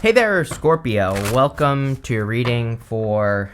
Hey there, Scorpio. Welcome to your reading for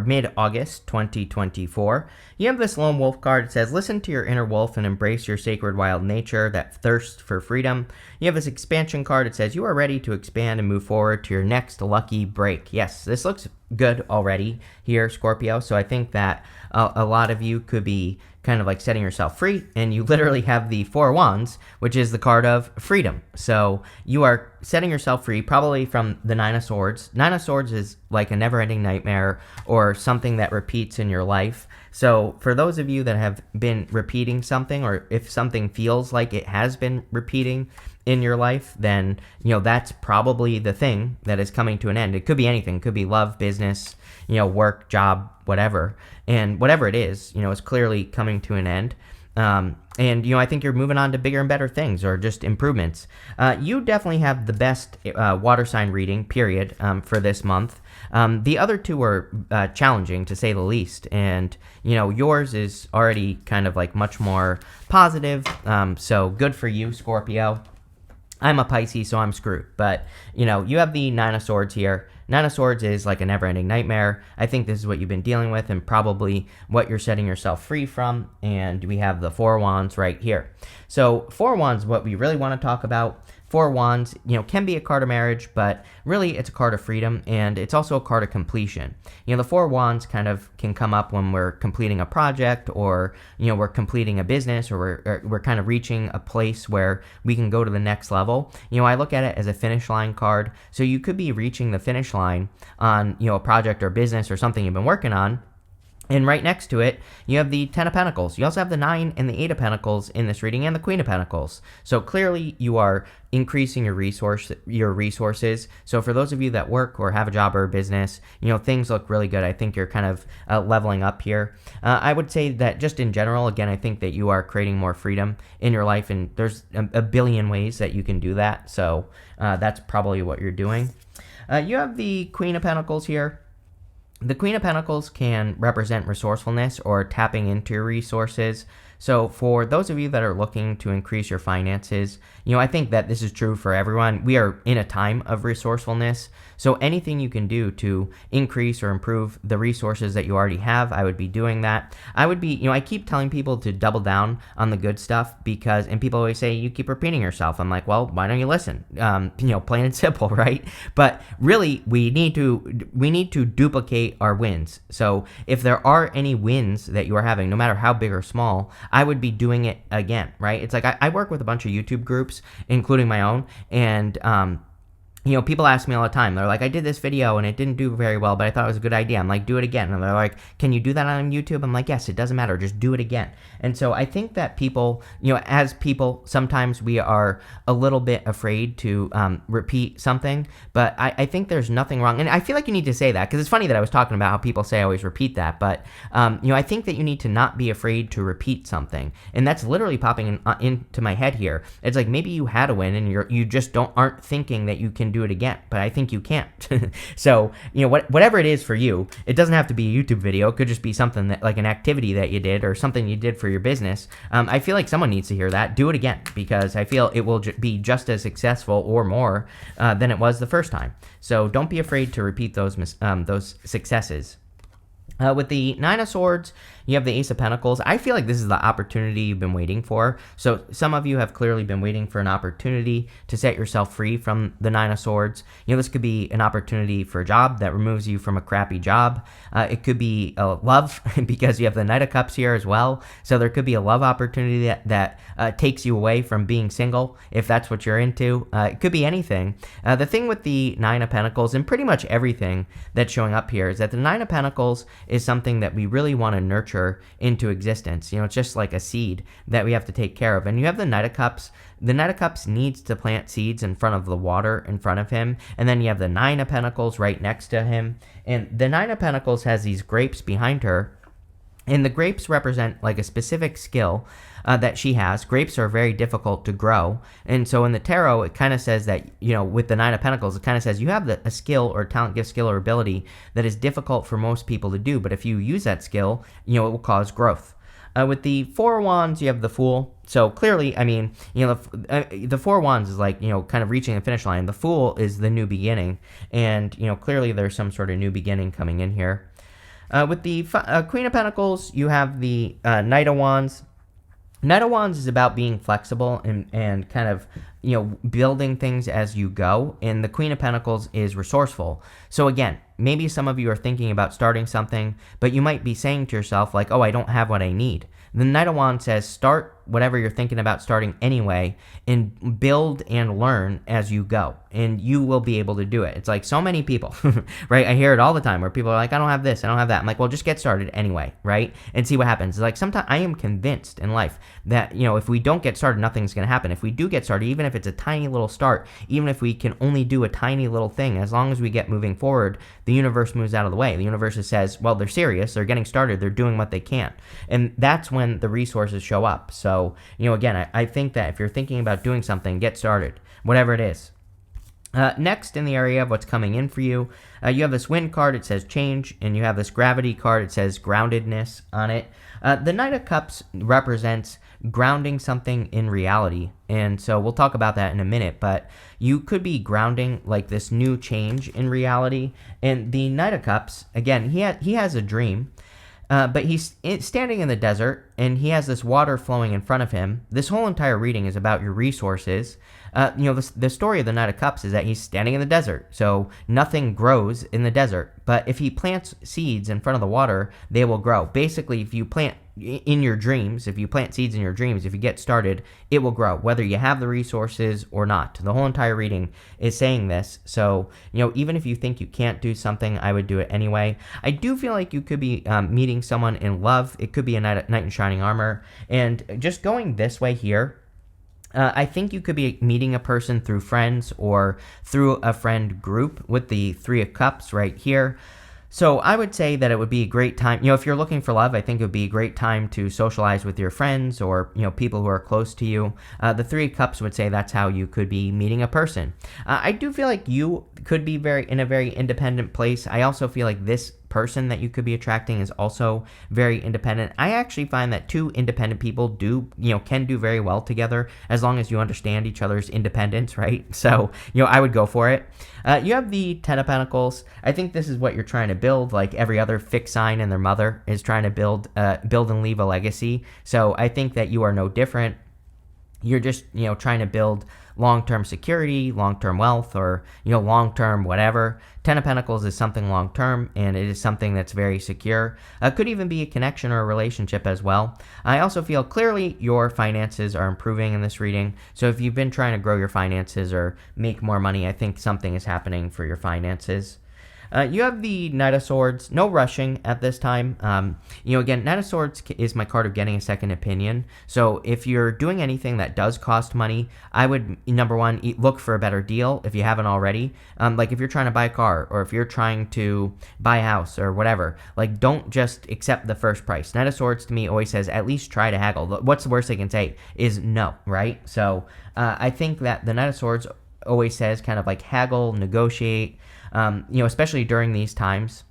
mid-August 2024. You have this lone wolf card. It says, listen to your inner wolf and embrace your sacred wild nature that thirsts for freedom. You have this expansion card. It says, you are ready to expand and move forward to your next lucky break. Yes, this looks good already here, Scorpio. So I think that a lot of you could be kind of like setting yourself free, and you literally have the Four of Wands, which is the card of freedom. So you are setting yourself free, probably from the Nine of Swords. Nine of Swords is like a never-ending nightmare or something that repeats in your life. So for those of you that have been repeating something, or if something feels like it has been repeating in your life, then that's probably the thing that is coming to an end. It could be anything. It could be love, business, work, job, whatever. And whatever it is, is clearly coming to an end. And I think you're moving on to bigger and better things, or just improvements. You definitely have the best water sign reading, period, for this month. The other two are challenging, to say the least. And, yours is already kind of like much more positive. So good for you, Scorpio. I'm a Pisces, so I'm screwed. But, you have the Nine of Swords here. Nine of Swords is like a never-ending nightmare. I think this is what you've been dealing with and probably what you're setting yourself free from. And we have the Four of Wands right here. So Four of Wands, what we really want to talk about. Four of Wands, can be a card of marriage, but really it's a card of freedom, and it's also a card of completion. The Four of Wands kind of can come up when we're completing a project, or, we're completing a business, or we're kind of reaching a place where we can go to the next level. I look at it as a finish line card. So you could be reaching the finish line on, a project or business or something you've been working on. And right next to it, you have the Ten of Pentacles. You also have the Nine and the Eight of Pentacles in this reading, and the Queen of Pentacles. So clearly you are increasing your resources. So for those of you that work or have a job or a business, things look really good. I think you're kind of leveling up here. I would say that just in general, again, I think that you are creating more freedom in your life, and there's a billion ways that you can do that. So that's probably what you're doing. You have the Queen of Pentacles here. The Queen of Pentacles can represent resourcefulness or tapping into your resources. So for those of you that are looking to increase your finances, I think that this is true for everyone. We are in a time of resourcefulness. So anything you can do to increase or improve the resources that you already have, I would be doing that. I would be, I keep telling people to double down on the good stuff and people always say, you keep repeating yourself. I'm like, well, why don't you listen? Plain and simple, right? But really, we need to duplicate our wins. So if there are any wins that you are having, no matter how big or small, I would be doing it again, right? It's like I work with a bunch of YouTube groups, including my own, and people ask me all the time. They're like, I did this video and it didn't do very well, but I thought it was a good idea. I'm like, do it again. And they're like, can you do that on YouTube? I'm like, yes, it doesn't matter. Just do it again. And so I think that people, as people, sometimes we are a little bit afraid to repeat something, but I think there's nothing wrong. And I feel like you need to say that, because it's funny that I was talking about how people say I always repeat that, but I think that you need to not be afraid to repeat something. And that's literally popping into my head here. It's like, maybe you had a win and you just aren't thinking that you can do it again, but I think you can't. So, whatever it is for you, it doesn't have to be a YouTube video. It could just be something that, like an activity that you did or something you did for your business. I feel like someone needs to hear that. Do it again, because I feel it will be just as successful or more than it was the first time. So don't be afraid to repeat those successes. With the Nine of Swords, you have the Ace of Pentacles. I feel like this is the opportunity you've been waiting for. So some of you have clearly been waiting for an opportunity to set yourself free from the Nine of Swords. This could be an opportunity for a job that removes you from a crappy job. It could be love, because you have the Knight of Cups here as well. So there could be a love opportunity that takes you away from being single, if that's what you're into. It could be anything. The thing with the Nine of Pentacles, and pretty much everything that's showing up here, is that the Nine of Pentacles is something that we really want to nurture into existence. It's just like a seed that we have to take care of. And you have the Knight of Cups. The Knight of Cups needs to plant seeds in front of the water in front of him. And then you have the Nine of Pentacles right next to him. And the Nine of Pentacles has these grapes behind her. And the grapes represent like a specific skill that she has. Grapes are very difficult to grow. And so in the tarot, it kind of says that, with the Nine of Pentacles, it kind of says you have a skill or talent, gift, skill, or ability that is difficult for most people to do. But if you use that skill, it will cause growth. With the Four of Wands, you have the Fool. So clearly, I mean, the Four Wands is like, kind of reaching the finish line. The Fool is the new beginning, and clearly there's some sort of new beginning coming in here. With the Queen of Pentacles, you have the Knight of Wands. Knight of Wands is about being flexible and kind of, building things as you go. And the Queen of Pentacles is resourceful. So again, maybe some of you are thinking about starting something, but you might be saying to yourself like, oh, I don't have what I need. The Knight of Wands says start whatever you're thinking about starting anyway and build and learn as you go, and you will be able to do it. It's like so many people, right? I hear it all the time where people are like, I don't have this, I don't have that. I'm like, well, just get started anyway, right? And see what happens. It's like sometimes I am convinced in life that, if we don't get started, nothing's going to happen. If we do get started, even if it's a tiny little start, even if we can only do a tiny little thing, as long as we get moving forward, the universe moves out of the way. The universe says, well, they're serious, they're getting started, they're doing what they can. And that's when the resources show up. So, again, I think that if you're thinking about doing something, get started, whatever it is. Next, in the area of what's coming in for you, you have this Wind card, it says change, and you have this Gravity card, it says groundedness on it. The Knight of Cups represents grounding something in reality, and so we'll talk about that in a minute, but you could be grounding like this new change in reality. And the Knight of Cups, again, he has a dream. But he's standing in the desert, and he has this water flowing in front of him. This whole entire reading is about your resources. The story of the Knight of Cups is that he's standing in the desert, so nothing grows in the desert. But if he plants seeds in front of the water, they will grow. Basically, if you plant in your dreams, if you plant seeds in your dreams, if you get started, it will grow, whether you have the resources or not. The whole entire reading is saying this. So, even if you think you can't do something, I would do it anyway. I do feel like you could be meeting someone in love. It could be a knight in shining armor. And just going this way here, I think you could be meeting a person through friends or through a friend group with the Three of Cups right here. So I would say that it would be a great time, if you're looking for love, I think it would be a great time to socialize with your friends or, people who are close to you. The Three of Cups would say that's how you could be meeting a person. I do feel like you could be in a very independent place. I also feel like this person that you could be attracting is also very independent. I actually find that two independent people can do very well together as long as you understand each other's independence, right? So, I would go for it. You have the Ten of Pentacles. I think this is what you're trying to build, like every other fixed sign and their mother is trying to build and leave a legacy. So I think that you are no different. You're just, trying to build long-term security, long-term wealth, or, long-term whatever. Ten of Pentacles is something long-term, and it is something that's very secure. Could even be a connection or a relationship as well. I also feel clearly your finances are improving in this reading. So if you've been trying to grow your finances or make more money, I think something is happening for your finances. You have the Knight of Swords. No rushing at this time. Again, Knight of Swords is my card of getting a second opinion. So if you're doing anything that does cost money, I would, number one, look for a better deal if you haven't already. Like if you're trying to buy a car or if you're trying to buy a house or whatever, like don't just accept the first price. Knight of Swords to me always says at least try to haggle. What's the worst they can say is no, right? So I think that the Knight of Swords always says kind of like haggle, negotiate, especially during these times.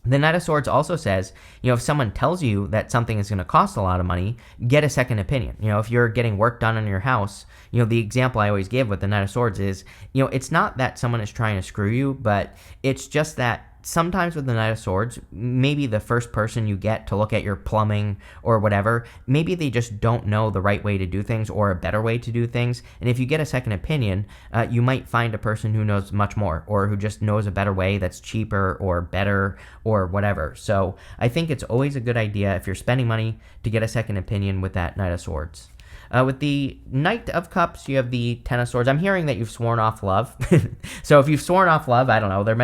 The Knight of Swords also says, if someone tells you that something is going to cost a lot of money, get a second opinion. If you're getting work done on your house, the example I always give with the Knight of Swords is, it's not that someone is trying to screw you, but it's just that sometimes with the Knight of Swords, maybe the first person you get to look at your plumbing or whatever, maybe they just don't know the right way to do things or a better way to do things. And if you get a second opinion, you might find a person who knows much more or who just knows a better way that's cheaper or better or whatever. So I think it's always a good idea if you're spending money to get a second opinion with that Knight of Swords. With the Knight of Cups, you have the Ten of Swords. I'm hearing that you've sworn off love. So if you've sworn off love, I don't know. There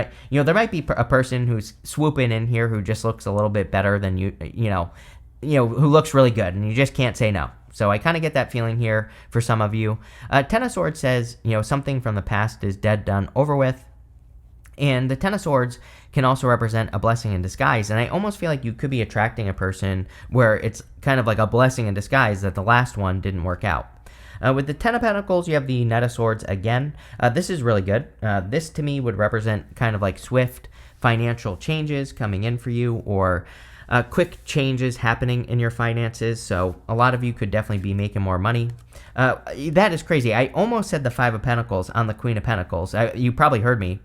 might be a person who's swooping in here who just looks a little bit better than you, who looks really good, and you just can't say no. So I kind of get that feeling here for some of you. Ten of Swords says, something from the past is dead, done, over with. And the Ten of Swords can also represent a blessing in disguise. And I almost feel like you could be attracting a person where it's kind of like a blessing in disguise that the last one didn't work out. With the Ten of Pentacles, you have the Knight of Swords again. This is really good. This to me would represent kind of like swift financial changes coming in for you, or quick changes happening in your finances. So a lot of you could definitely be making more money. That is crazy. I almost said the Five of Pentacles on the Queen of Pentacles. You probably heard me.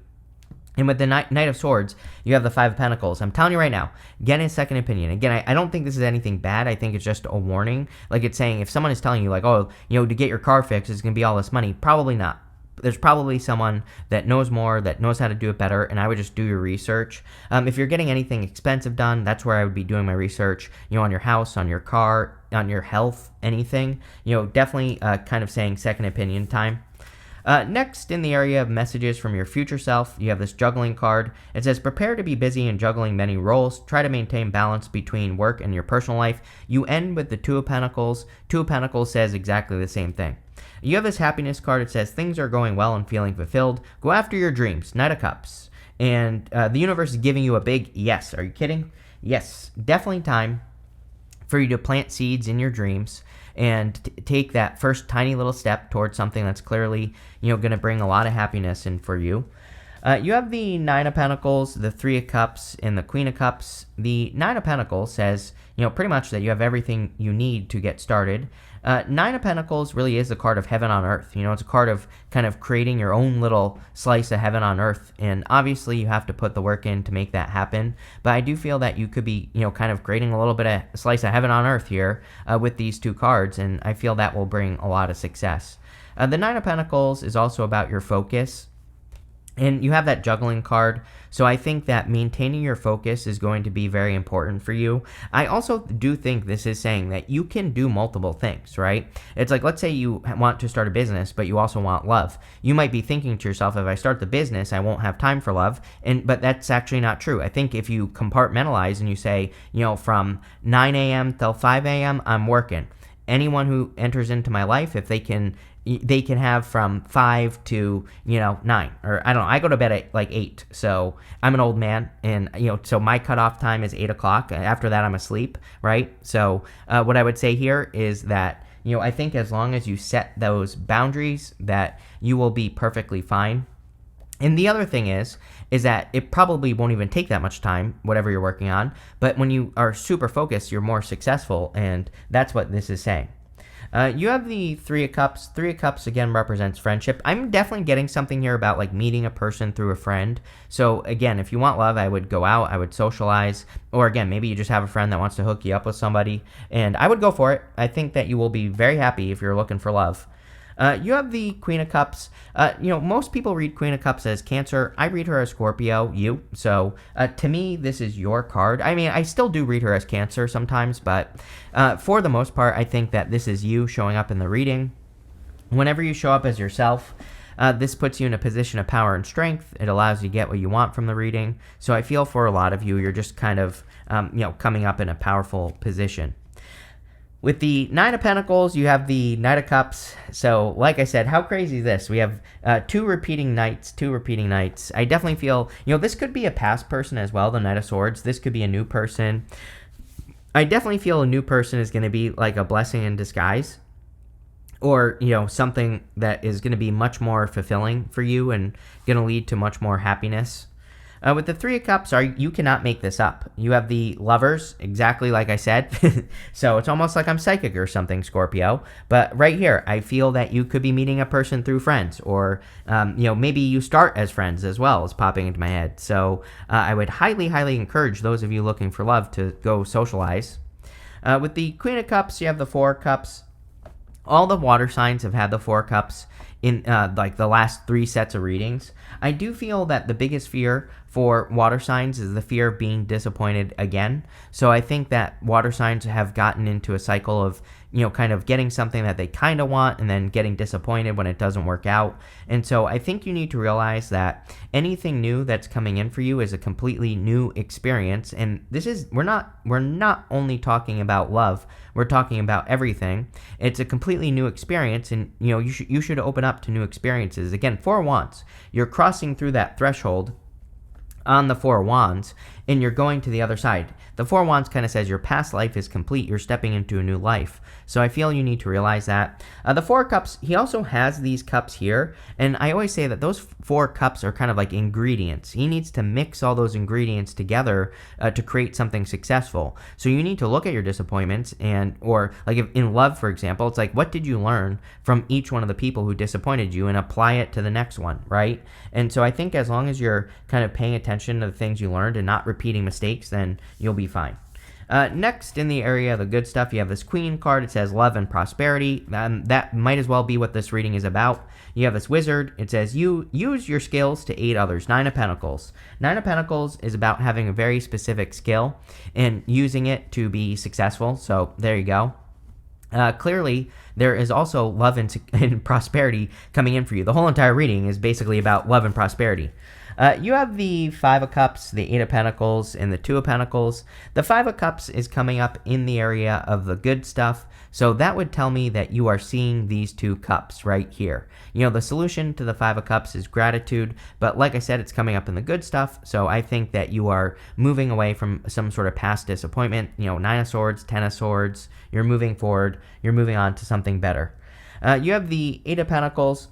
And with the Knight of Swords, you have the Five of Pentacles. I'm telling you right now, get a second opinion. Again, I don't think this is anything bad. I think it's just a warning. Like it's saying, if someone is telling you, like, oh, to get your car fixed, it's going to be all this money. Probably not. There's probably someone that knows more, that knows how to do it better, and I would just do your research. If you're getting anything expensive done, that's where I would be doing my research, on your house, on your car, on your health, anything. Definitely kind of saying second opinion time. Next, in the area of messages from your future self, you have this juggling card. It says, prepare to be busy in juggling many roles. Try to maintain balance between work and your personal life. You end with the Two of Pentacles. Two of Pentacles says exactly the same thing. You have this happiness card. It says, things are going well and feeling fulfilled. Go after your dreams. Knight of Cups. And the universe is giving you a big yes. Are you kidding? Yes. Definitely time for you to plant seeds in your dreams and take that first tiny little step towards something that's clearly, going to bring a lot of happiness in for you. You have the Nine of Pentacles, the Three of Cups, and the Queen of Cups. The Nine of Pentacles says, pretty much that you have everything you need to get started. Nine of Pentacles really is a card of heaven on earth. It's a card of kind of creating your own little slice of heaven on earth. And obviously you have to put the work in to make that happen. But I do feel that you could be, kind of creating a little bit of a slice of heaven on earth here with these two cards. And I feel that will bring a lot of success. The Nine of Pentacles is also about your focus. And you have that juggling card, so I think that maintaining your focus is going to be very important for you. I also do think this is saying that you can do multiple things, right? It's like, let's say you want to start a business, but you also want love. You might be thinking to yourself, if I start the business, I won't have time for love, but that's actually not true. I think if you compartmentalize and you say, from 9 a.m. till 5 a.m., I'm working. Anyone who enters into my life, if they can have from 5 to 9, or I don't know. I go to bed at like 8, so I'm an old man, and so my cutoff time is 8 o'clock. After that, I'm asleep, right? So what I would say here is that I think as long as you set those boundaries, that you will be perfectly fine. And the other thing is that it probably won't even take that much time, whatever you're working on. But when you are super focused, you're more successful, and that's what this is saying. You have the Three of Cups. Three of Cups, again, represents friendship. I'm definitely getting something here about, like, meeting a person through a friend. So, again, if you want love, I would go out. I would socialize. Or, again, maybe you just have a friend that wants to hook you up with somebody. And I would go for it. I think that you will be very happy if you're looking for love. You have the Queen of Cups. Most people read Queen of Cups as Cancer. I read her as Scorpio, So to me, this is your card. I mean, I still do read her as Cancer sometimes, but for the most part, I think that this is you showing up in the reading. Whenever you show up as yourself, this puts you in a position of power and strength. It allows you to get what you want from the reading. So I feel for a lot of you, you're just kind of, coming up in a powerful position. With the Nine of Pentacles, you have the Knight of Cups. So, like I said, how crazy is this? We have two repeating knights. I definitely feel, this could be a past person as well, the Knight of Swords. This could be a new person. I definitely feel a new person is going to be like a blessing in disguise. Or, something that is going to be much more fulfilling for you and going to lead to much more happiness. With the Three of Cups, you cannot make this up. You have the Lovers, exactly like I said. So it's almost like I'm psychic or something, Scorpio. But right here, I feel that you could be meeting a person through friends. Or, maybe you start as friends as well, is popping into my head. So I would highly, highly encourage those of you looking for love to go socialize. With the Queen of Cups, you have the Four of Cups. All the water signs have had the Four of Cups in like the last 3 sets of readings. I do feel that the biggest fear for water signs is the fear of being disappointed again. So I think that water signs have gotten into a cycle of, kind of getting something that they kind of want and then getting disappointed when it doesn't work out. And so I think you need to realize that anything new that's coming in for you is a completely new experience. And we're not only talking about love, we're talking about everything. It's a completely new experience, and you should open up to new experiences. Again, Four of Wands, you're crossing through that threshold on the Four of Wands, and you're going to the other side. The Four of Wands kind of says your past life is complete. You're stepping into a new life. So I feel you need to realize that. The Four of Cups, he also has these cups here. And I always say that those 4 cups are kind of like ingredients. He needs to mix all those ingredients together to create something successful. So you need to look at your disappointments or like if in love, for example, it's like, what did you learn from each one of the people who disappointed you and apply it to the next one, right? And so I think as long as you're kind of paying attention to the things you learned and not repeating mistakes, then you'll be fine. Next, in the area of the good stuff, you have this Queen card. It says love and prosperity. That might as well be what this reading is about. You have this Wizard. It says you use your skills to aid others. 9 of Pentacles. 9 of Pentacles is about having a very specific skill and using it to be successful. So there you go. Clearly, there is also love and prosperity coming in for you. The whole entire reading is basically about love and prosperity. You have the 5 of Cups, the 8 of Pentacles, and the 2 of Pentacles. The 5 of Cups is coming up in the area of the good stuff, so that would tell me that you are seeing these 2 cups right here. You know, the solution to the 5 of Cups is gratitude, but like I said, it's coming up in the good stuff, so I think that you are moving away from some sort of past disappointment. You know, 9 of Swords, 10 of Swords, you're moving forward, you're moving on to something better. You have the 8 of Pentacles.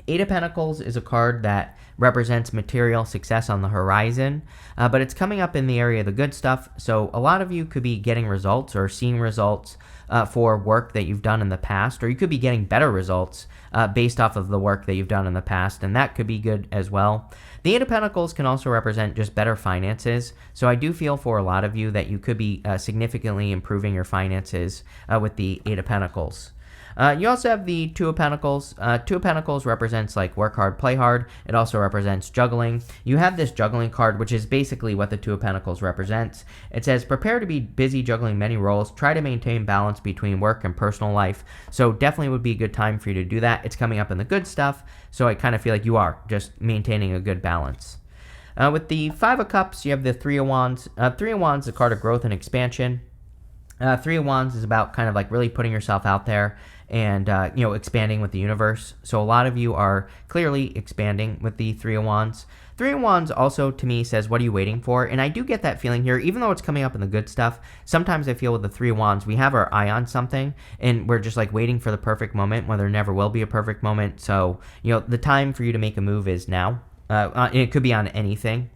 8 of Pentacles is a card that represents material success on the horizon, but it's coming up in the area of the good stuff, so a lot of you could be getting results or seeing results for work that you've done in the past, or you could be getting better results based off of the work that you've done in the past, and that could be good as well. The 8 of Pentacles can also represent just better finances, so I do feel for a lot of you that you could be significantly improving your finances with the 8 of Pentacles. You also have the 2 of Pentacles. 2 of Pentacles represents like work hard, play hard. It also represents juggling. You have this juggling card, which is basically what the 2 of Pentacles represents. It says, prepare to be busy juggling many roles. Try to maintain balance between work and personal life. So definitely would be a good time for you to do that. It's coming up in the good stuff. So I kind of feel like you are just maintaining a good balance. With the 5 of Cups, you have the 3 of Wands. 3 of Wands is a card of growth and expansion. 3 of Wands is about kind of like really putting yourself out there and expanding with the universe. So a lot of you are clearly expanding with the 3 of Wands. 3 of Wands also to me says, what are you waiting for? And I do get that feeling here, even though it's coming up in the good stuff. Sometimes I feel with the 3 of Wands, we have our eye on something and we're just like waiting for the perfect moment when there never will be a perfect moment. So, the time for you to make a move is now. It could be on anything.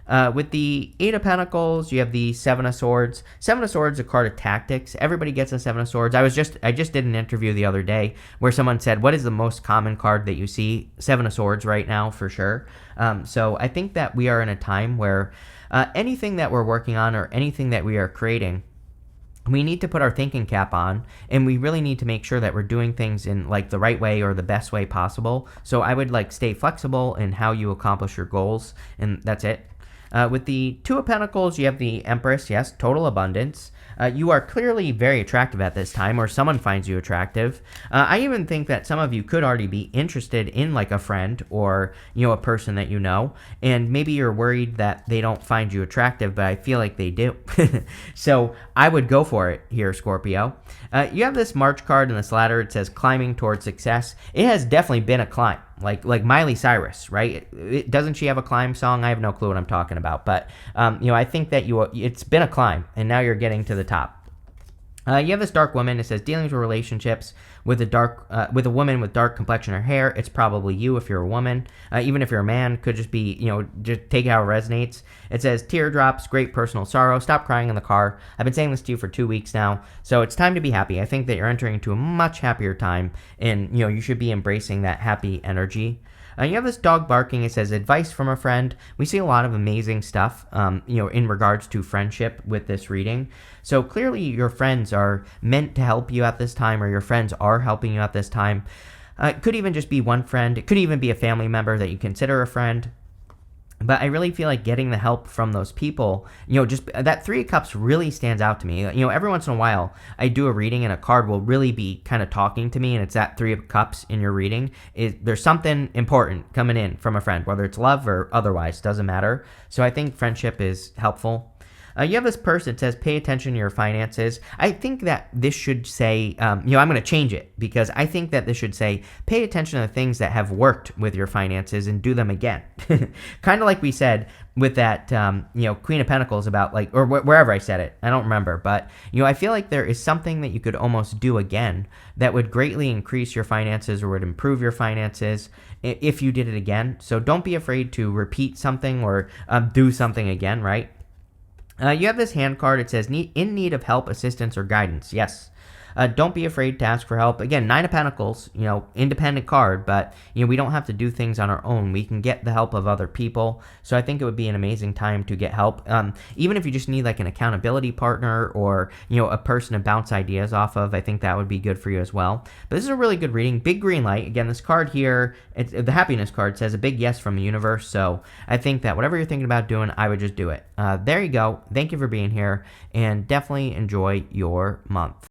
With the 8 of Pentacles, you have the 7 of Swords. 7 of Swords is a card of tactics. Everybody gets a 7 of Swords. I just did an interview the other day where someone said, what is the most common card that you see? 7 of Swords right now, for sure. So I think that we are in a time where anything that we're working on or anything that we are creating, we need to put our thinking cap on, and we really need to make sure that we're doing things in like the right way or the best way possible. So I would like stay flexible in how you accomplish your goals, and that's it. With the 2 of Pentacles, you have the Empress. Yes, total abundance. You are clearly very attractive at this time, or someone finds you attractive. I even think that some of you could already be interested in like a friend or, a person that you know, and maybe you're worried that they don't find you attractive, but I feel like they do. So I would go for it here, Scorpio. You have this March card in this ladder. It says climbing towards success. It has definitely been a climb. Like Miley Cyrus, right? Doesn't she have a climb song? I have no clue what I'm talking about, but I think that it's been a climb, and now you're getting to the top. You have this dark woman. It says dealings with relationships with a woman with dark complexion or hair. It's probably you if you're a woman. Even if you're a man, could just be, just take it how it resonates. It says teardrops, great personal sorrow. Stop crying in the car. I've been saying this to you for 2 weeks now, so it's time to be happy. I think that you're entering into a much happier time, and you should be embracing that happy energy. You have this dog barking. It says advice from a friend. We see a lot of amazing stuff, in regards to friendship with this reading. So clearly your friends are meant to help you at this time, or your friends are helping you at this time. It could even just be one friend. It could even be a family member that you consider a friend. But I really feel like getting the help from those people, just that 3 of Cups really stands out to me. Every once in a while, I do a reading and a card will really be kind of talking to me, and it's that 3 of Cups in your reading. There's something important coming in from a friend, whether it's love or otherwise, doesn't matter. So I think friendship is helpful. You have this person that says, pay attention to your finances. I think that this should say, I'm going to change it because I think that this should say, pay attention to the things that have worked with your finances and do them again. Kind of like we said with that, Queen of Pentacles about or wherever I said it. I don't remember. But, I feel like there is something that you could almost do again that would greatly increase your finances or would improve your finances if you did it again. So don't be afraid to repeat something or do something again, right? You have this hand card. It says, in need of help, assistance, or guidance. Yes. Don't be afraid to ask for help. Again, Nine of Pentacles, independent card, but, we don't have to do things on our own. We can get the help of other people. So I think it would be an amazing time to get help. Even if you just need an accountability partner or, a person to bounce ideas off of, I think that would be good for you as well. But this is a really good reading. Big green light. Again, this card here, the happiness card says a big yes from the universe. So I think that whatever you're thinking about doing, I would just do it. There you go. Thank you for being here and definitely enjoy your month.